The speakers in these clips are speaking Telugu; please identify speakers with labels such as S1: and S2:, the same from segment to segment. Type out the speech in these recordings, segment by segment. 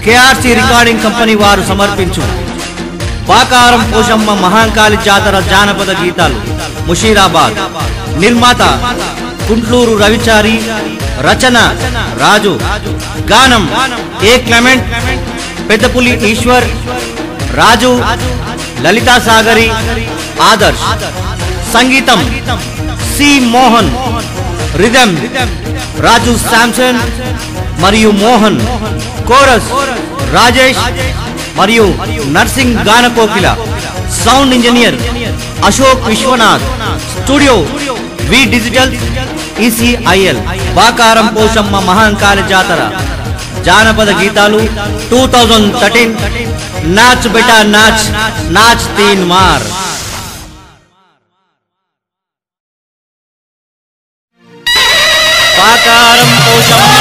S1: కేఆర్సి రికార్డింగ్ కంపెనీ వారు సమర్పించు పాకారం పోషమ్మ మహాంకాళి జాతర జానపద గీతాలు ముషీరాబాద్. నిర్మాత కుంట్లూరు రవిచారి, రచన రాజు, గానం ఏ క్లెమెంట్, పెద్దపులి ఈశ్వర్, రాజు, లలితా సాగరి, ఆదర్శ్. సంగీతం C Mohan, rhythm Raju Samson మరియు మోహన్, కోరస్ రాజేష్ మరియు నర్సింగ్ గానకోకిల. Sound engineer Ashok Vishwanath. Studio V digital ECIL. Pakaram Poshamma Mahankali జాతర జానపద గీతాలు 2013. నాచ్ బేటా నాచ్, నాచ్ తీన్ మార్. పాకారం పోషమ్మ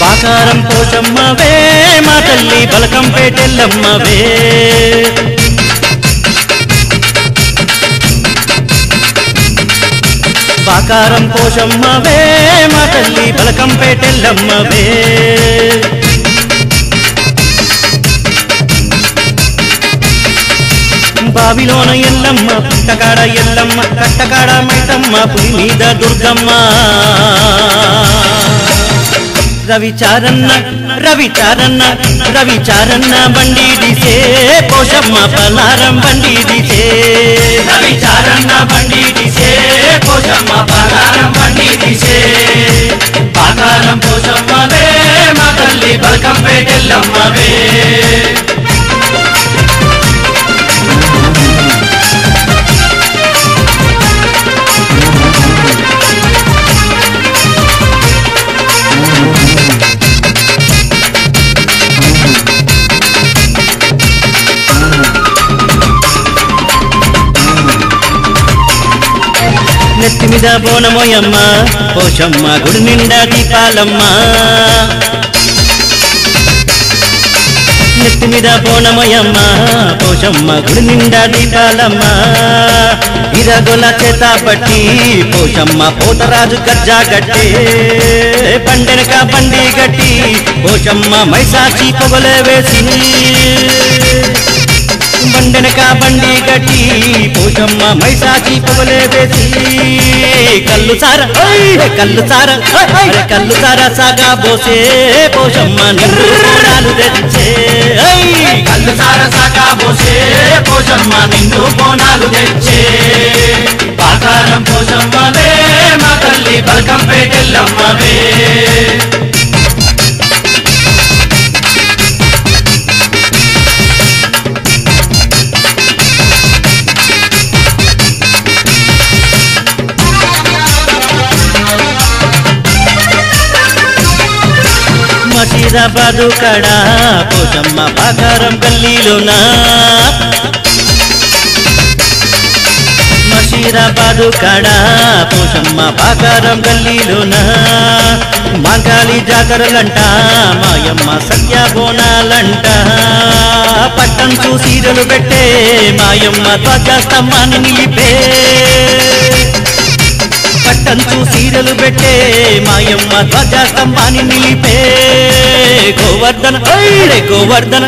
S1: పాకారం పోషమ్మవే మా తల్లి బలకంపేటెల్లమ్మవే. పాకారం పోషమ్మవే మా తల్లి బలకంపేటెల్లమ్మవే. బావిలోన ఎల్లమ్మ, పుట్టకాడ ఎల్లమ్మ, కట్టకాడ మైతమ్మ, పులి మీద దుర్గమ్మ. రవిచారన్న రవిచారన్న రవిచారన్న బండి దిసే పోషమ్మ పలారం బండి దిసే. రవిచారన్న బండి దిసే పోషమ్మ పలారం బండి దిసే. పాకారం పోషమ్మవే మా తల్లి బలకంపేటెల్లమ్మవే. నెత్తి మీద బోనమోయమ్మ పోషమ్మ, గుడి నిండా దీపాలమ్మ. నెత్తి మీద బోనమోయమ్మ పోషమ్మ, గుడి నిండా దీపాలమ్మ. ఇరగొల చేత పట్టి పోషమ్మ పోతరాజు గజ్జా గట్టి. బండెనక బండి గట్టి పోషమ్మ మైసాచి పొగలే వేసి. బండెనక బండి గట్టి పోషమ్మ మైసాచి పొగలే వేసి. కల్లు సార కల్లు సార కల్లు సార సాగా బోసే పోషమ్మ నిండు బోనాలు తెచ్చే. కల్లు సార సాగా బోసే పోషమ్మ నిండు బోనాలు తెచ్చే. పాకారం పోషమ్మవే మా తల్లి బలకంపేటెల్లమ్మవే. మసీరాబాదు కడా పోషమ్మ పాకారం గల్లీలోనా. మసీరాబాదు కడా పోషమ్మ పాకారం గల్లీలోనా. మాంకాళి జాతరలంట మాయమ్మ సత్య బోనాలంట. పట్టం చూసీరలు పెట్టే మాయమ్మ ధ్వజస్తంభాన్ని నిలిపే. పట్టంచు సీరలు పెట్టే మాయమ్మ ధ్వజస్తంభాన్ని నిలిపే. గోవర్ధన గోవర్ధన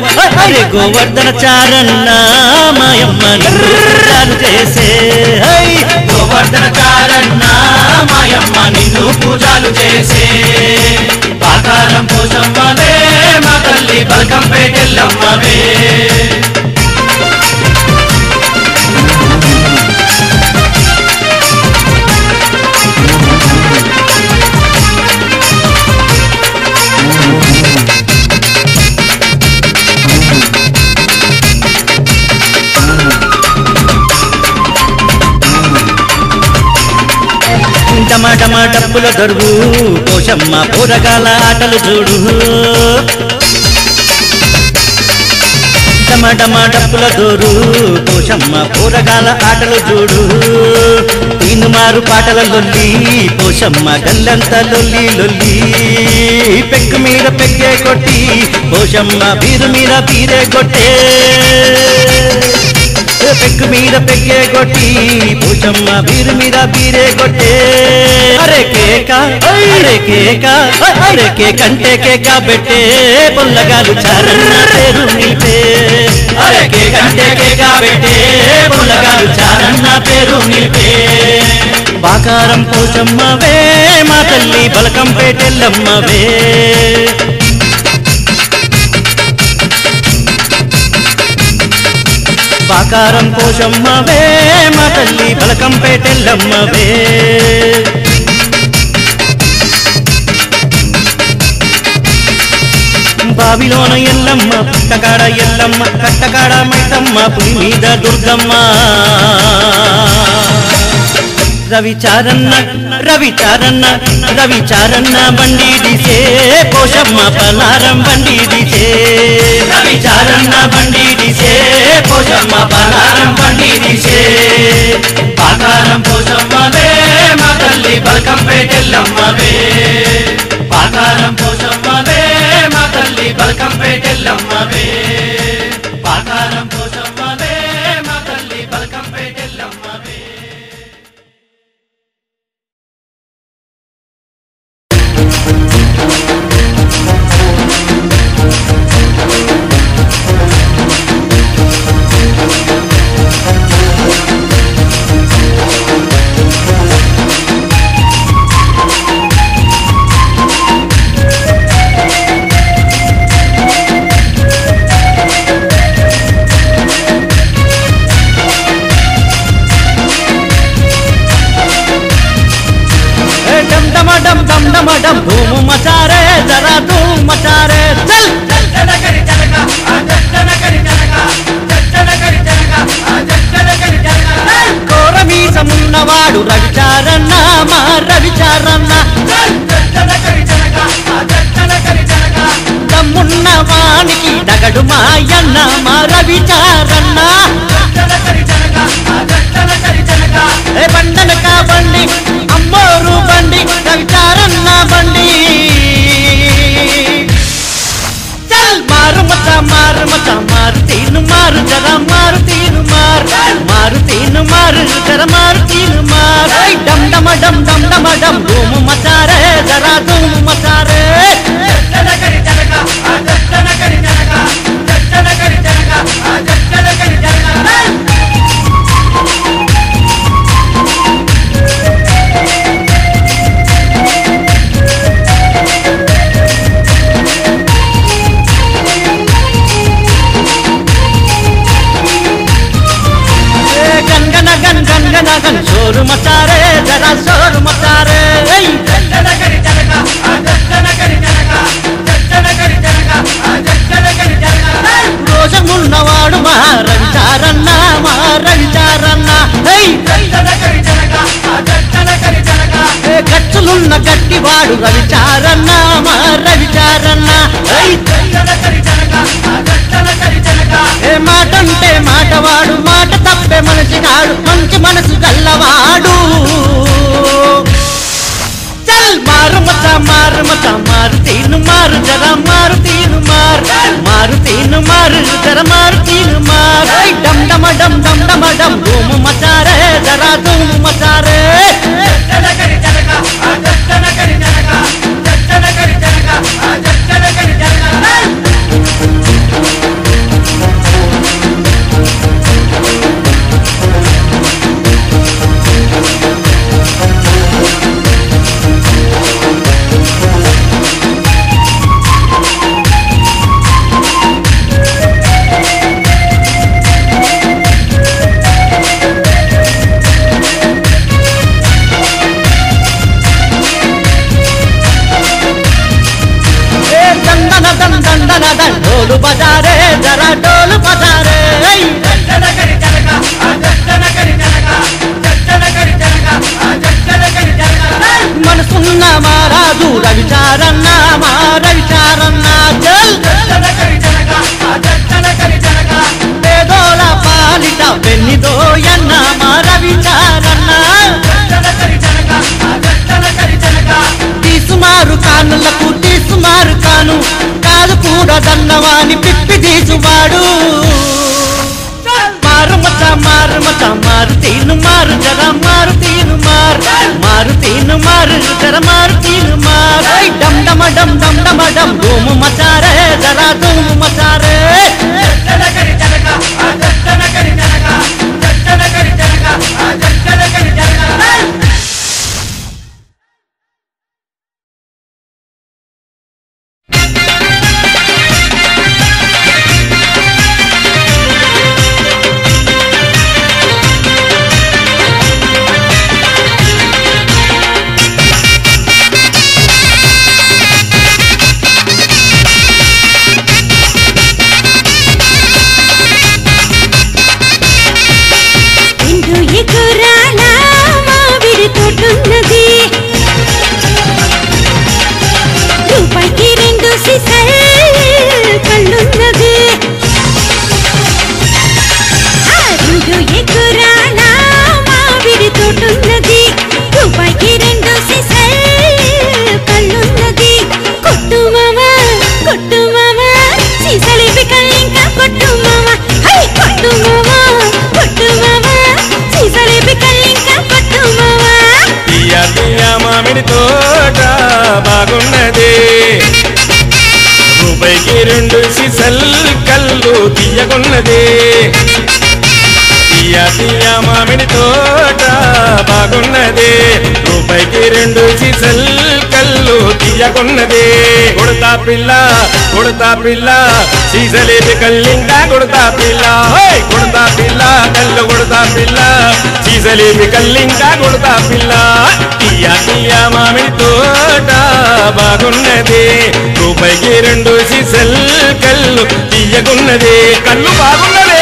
S1: గోవర్ధన చారన్న మాయమ్మ నిన్ను చేసే. గోవర్ధన చారన్న మాయమ్మ నిన్ను పూజలు చేసే. పాకారం పోషమ్మవే మా తల్లి బలకంపేటెల్లమ్మవే. టమాటమా డప్పుల దొరువు పోషమ్మ పోరగాల ఆటలు చూడు. టమాటమా నడమ డప్పుల దోరు పోషమ్మ పోరగాల ఆటలు చూడు తీనుమారు పాటల లొల్లి పోషమ్మ గల్లంత లొల్లి లొల్లి పెక్కు మీద పెక్కే కొట్టి పోషమ్మ బీరు మీద బీరే కొట్టే పెక్కు మీద పెక్కే కొట్టి పోషమ్మ బీరు మీద బీరే కొట్టే అరే కేక అరే కేక అరే కేకంటే కేక పెట్టే పొల్లగాలు చారన్న పేరు నిలిపే అరే కేకంటే కేక పెట్టే పొల్లగాలు చారన్న పేరు నిలిపే బాకారం పోషమ్మవే మా తల్లి బలకంపేటెల్లమ్మవే బాకారం పోషమ్మవే మా తల్లి బలకంపేటెల్లమ్మవే బావిలోన ఎల్లమ్మ పుట్టకాడ ఎల్లమ్మ కట్టకాడ మైతమ్మ పులి మీద దుర్గమ్మ రవిచారన్న రవిచారన్న రవిచారన్న బండి దిసే పోషమ్మ పలారం బండి దిసే రవిచారన్న బండి దిసే పోషమ్మ పలారం బండి దిసే బాకారం పోషమ్మవే మా తల్లి బలకంపేటెల్లమ్మవే బాకారం పోషమ్మవే మా తల్లి బలకంపేటెల్లమ్మవే బాకారం పోషమ్మవే మా తల్లి బలకంపేటెల్లమ్మవే डम धूम मचा रे जरा धूम मचा रे चल कोरमी समुन्नवाडु रविचारन्न मा रविचारन्न दम्मुन्न वानिकी डगडु मायन्न मा रविचारन्न ए बंडनक बंडी अम्मोरु बंडी रविचारन्न बंडी चल मारु मचा मार तीन मार जरा मार तीन मार तीन मार जरा मार तीन मार डम डम डम डम डम डम धूम मचा रे जरा धूम मचा रे गन शोर मचा रे जरा शोर मचा रे रोषमुन्नवाडु मा रविचारन्न गच्चुलुन्न गट्टिवाडु रविचारन्न मा रविचारन्न మాటంటే మాటవాడు మాట తప్పే మనిషిగాడు మంచి మనసు గల్లవాడు చల్ మారు మారు తీను మారు జరా మారు తీను మారు జరా మారు తీను మారు డమ్ డమ డమ్ డమ్ డమ డమ్ ధూము మచారే జరా ధూము మచారే ढोल बजा रे जरा ढोल बजा रे मनसुन्न महाराजु रविचारन्न चल చూడదన్నవాని పిప్పి తీసువాడు మారు మత మారు తీను మారు జర మారు తీను మారు తీను మారు జర మారు తీను మారు డమ్ డమ డమ్ డమ్ డమ డమ్ ధూము మచారే జరా ధూము మచారే
S2: మామిడి తోట బాగున్నది రూపాయికి 2 సీసల్ కళ్ళు తీయగున్నది తీయ తీయ మామిడి తోట బాగున్నది రూపాయికి 2 సీసల్ కళ్ళు తీయగున్నది కొడతా పిల్ల సీసలేపి కళ్ళింకా కొడతా పిల్ల కొడతా పిల్ల కళ్ళు కొడతా పిల్ల సీసలేపి కళ్ళింకా కొడతా పిల్ల తీయ తీయ మామిడి తోట బాగున్నది రూపాయికి 2 సీసల్ కళ్ళు తీయగున్నది కళ్ళు బాగున్నది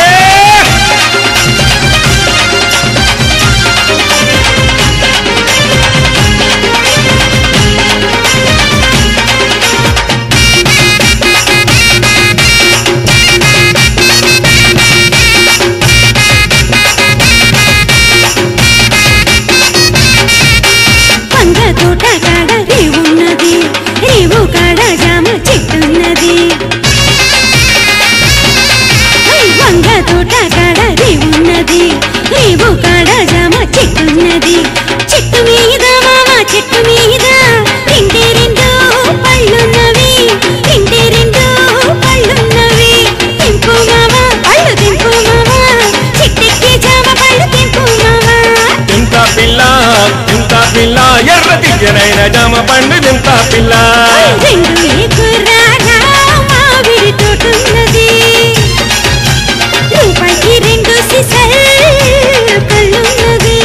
S2: ఎర్ర తీయనైన జామ పండు దింతా పిల్ల
S3: మామిడి తోటున్నది రూపాయికి 2 సీసల్ కళ్ళున్నది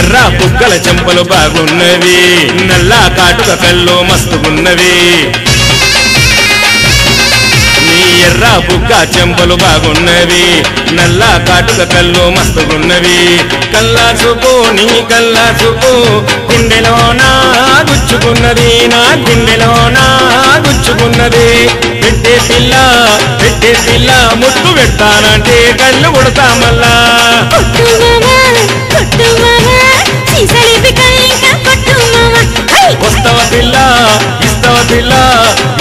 S2: ఎర్ర బుగ్గల చెంపలు బాగున్నవి నల్లా కాటుక కళ్ళు మస్తుగున్నవి నీ ఎర్ర బుగ్గ చెంపలు బాగున్నవి నల్లా కాటుక కళ్ళు మస్తుగున్నవి కల్లా చూపు నీ కల్లా చూపు గుండెలోనా గుచ్చుకున్నది నా గుండెలోనా గుచ్చుకున్నది పెట్టే పిల్ల ముట్టు పెడతానంటే కళ్ళు కొడతా మళ్ళా వస్తావా పిల్ల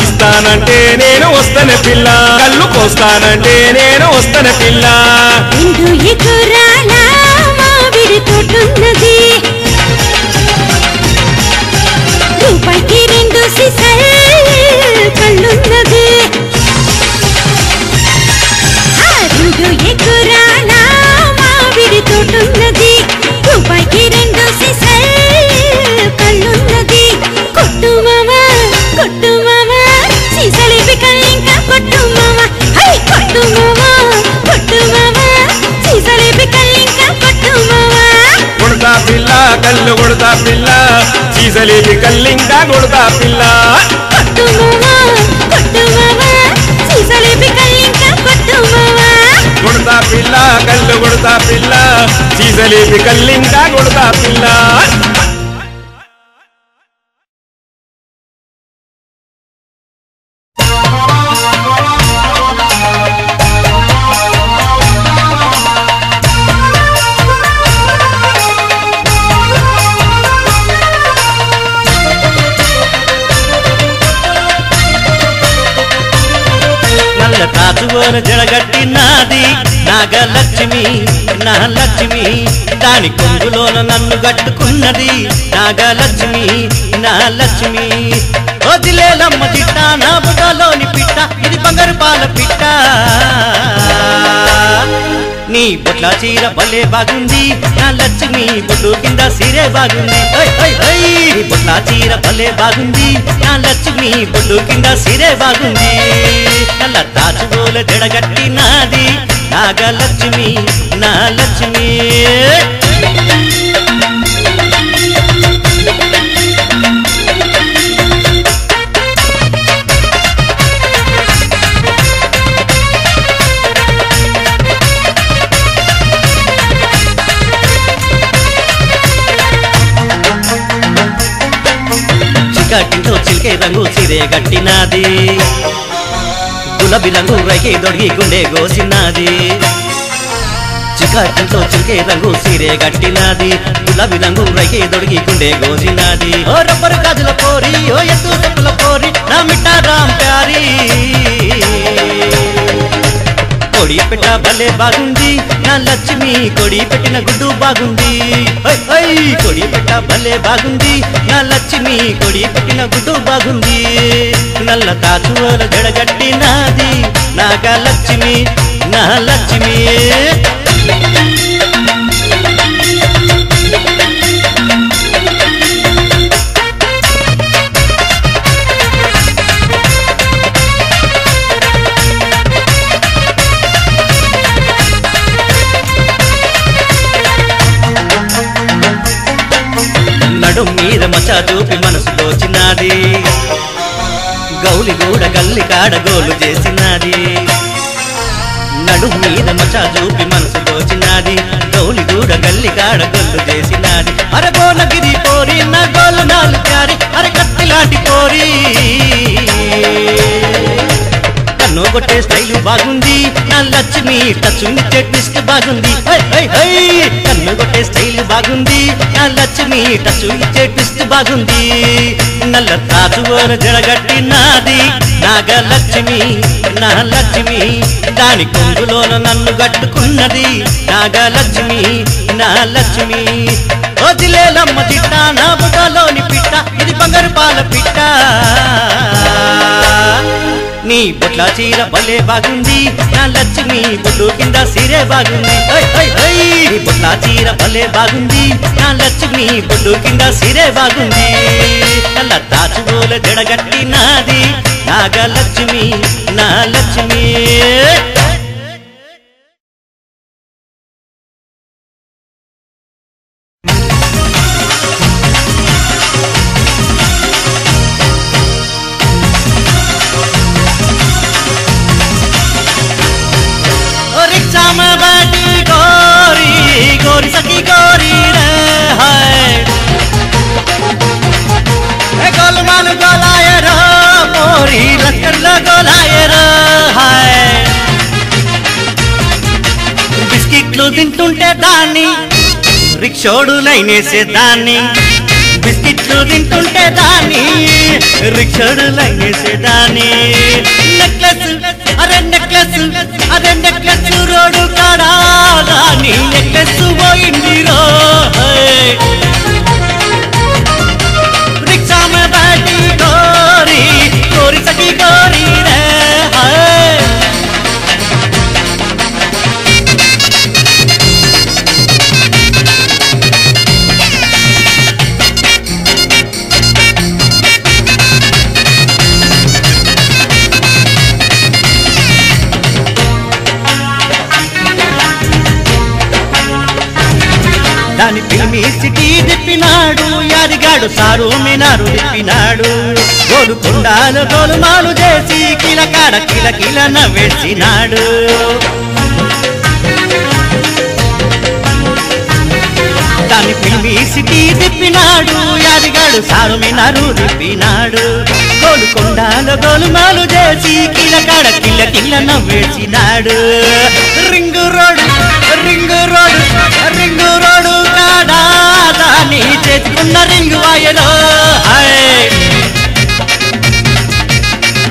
S2: ఇస్తానంటే నేను వస్తానే పిల్ల కళ్ళు కోస్తానంటే నేను వస్తానే పిల్ల
S3: మామిడి తోటున్నది రూపాయికి 2 సీసల్ కళ్ళున్నది ఎగురాల మామిడి తోటున్నది రూపాయికి 2 సీసల్ కళ్ళున్నది కొట్టు మామ సీసలేపి కళ్ళింకా కొట్టు మామ కొట్టు మామ సీసలేపి కళ్ళింకా కొట్టు మామ
S2: కొడతా పిల్ల కళ్ళు కొడతా పిల్ల సీసలేపి కళ్ళింకా కొడతా పిల్ల
S3: కొట్టు మామ సీసలేపి కళ్ళింకా కొట్టు మామ
S2: కొడతా పిల్ల కళ్ళు కొడతా పిల్ల చీజలేపి కల్లింగా కొడతా పిల్ల
S1: తాచుగోల జడగట్టి నాది నాగలక్ష్మి నా లక్ష్మి దాని కొంగులోన నన్ను గట్టుకున్నది నాగలక్ష్మి నా లక్ష్మి వదిలేలమ్మ చిట్ట నా బుటలోని పిట్ట ఇది బంగారు పాల పిట్ట నీ బొట్ల చీర భలే బాగుంది నా లక్ష్మి బొట్టు కింద సీరే బాగుంది నీ బొట్ల చీర భలే బాగుంది నా లక్ష్మి బొట్టు కింద సీరే బాగుంది నల్ల తాచుగోల జడగట్టి నాది నాగలక్ష్మి నా లక్ష్మి చికాటితో చిలికే రంగు సిరే గట్టినాది గులాబీ రంగు రైకి దొడిగి గుండె గోసినాది చికాటితో చిలికే రంగు సిరే గట్టినాది గులాబీ రంగు రైకి దొడిగి గుండె గోసినాది ఓ రబ్బరు గాజుల పోరి ఓ ఎత్తు చెప్పుల పోరి నా మిట్టా రామ్ ప్యారీ కొడి పెట్ట భలే బాగుంది నా లక్ష్మి కొడి పెట్టిన గుడ్డు బాగుంది కొడి పెట్ట భలే బాగుంది నా లక్ష్మి కొడి పెట్టిన గుడ్డు బాగుంది నల్ల తాచువల జడగట్టి నాది నాగలక్ష్మి నా లక్ష్మి నడుం మీద మచా చూపి మనసు దోచినాది గౌలి గూడ గల్లి కాడ గోలు చేసినాది నడుం మీద మచా చూపి మనసు దోచినాది గౌలి గూడ గల్లి కాడ గోలు చేసినాది అరే గోలగిరి పోరి నా గోలు నాలు ప్యారి అరే కత్తి లాంటి పోరి కన్ను కొట్టే స్టైలు బాగుంది నా లక్ష్మి టచ్ ఇచ్చే ట్విస్ట్ బాగుంది కన్ను కొట్టే స్టైల్ బాగుంది నా లక్ష్మి టచ్ ఇచ్చే ట్విస్ట్ బాగుంది నల్ల తాచువోన జడగట్టి నాది నాగలక్ష్మి నా లక్ష్మి దాని కొంగులోన నన్ను గట్టుకున్నది నాగలక్ష్మి నా లక్ష్మి వదిలేలమ్మ చిట్ట నా బుటలోని పిట్ట ఇది బంగారు పాల పిట్ట నీ బొట్ల చీర భలే బాగుంది నా లక్ష్మి బొట్టు కింద సీరే బాగుంది బొట్ల చీర భలే బాగుంది నా లక్ష్మి బొట్టు కింద సీరే బాగుంది నల్ల తాచుగోల జడగట్టి నాది నాగలక్ష్మి నా లక్ష్మి गोरी सखी गोरी रे हाय गोलमाल गोलाए रो मोरी लश्कर गोलाए रो हाय बिस्किట్లు తింటుంటే దాన్ని రిక్షోడు లైనేసే దాన్ని బిస్కిట్లు తింటుంటే దాన్ని రిక్షోడు లైనేసే దాన్ని నెక్లెస్ అరే నెక్లెస్ రోడ్డు కాడా దాన్ని నెక్లెస్ పోయింది రో రిక్షా మే बैठी गोरी गोरी सखी गोरी रे हाय దాని పిలిమి సిటీ తిప్పినాడు యాదిగాడు సారు మినారు తిప్పినాడు గోలు కొండాలు గోలుమాలు చేసి కిలకాడ కిలకిల నవ్వేసినాడు ఫిల్మీ సిటీ తిప్పినాడు యాదిగాడు సారుమినారు తిప్పినాడు గోలుకొండలో గోలుమాలు చేసి కిలకాడ కిల్ల కిల్ల నవ్వేసినాడు రింగు రోడ్ కాడా దాని చేతుకున్న రింగు వాయలో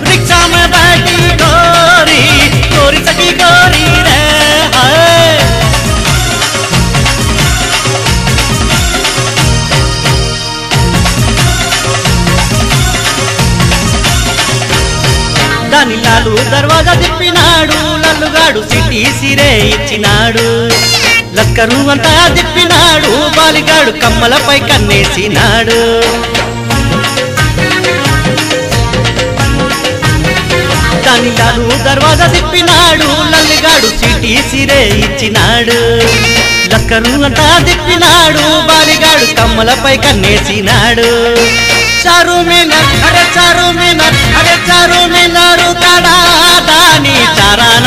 S1: రిక్షా में बैठी गोरी गोरी सकी गोरी रे దాని లాలు దర్వాజా తిప్పినాడు లల్లుగాడు సిటీ సిరే ఇచ్చినాడు లక్కరు అంతా తిప్పినాడు బాలిగాడు కమ్మలపై కన్నేసినాడు దాని లాలు దర్వాజా తిప్పినాడు లల్లిగాడు సిటీ సిరే ఇచ్చినాడు లక్కరు అంతా తిప్పినాడు బాలిగాడు కమ్మలపై కన్నేసినాడు చారు మీనారు కాడా దాని చారాన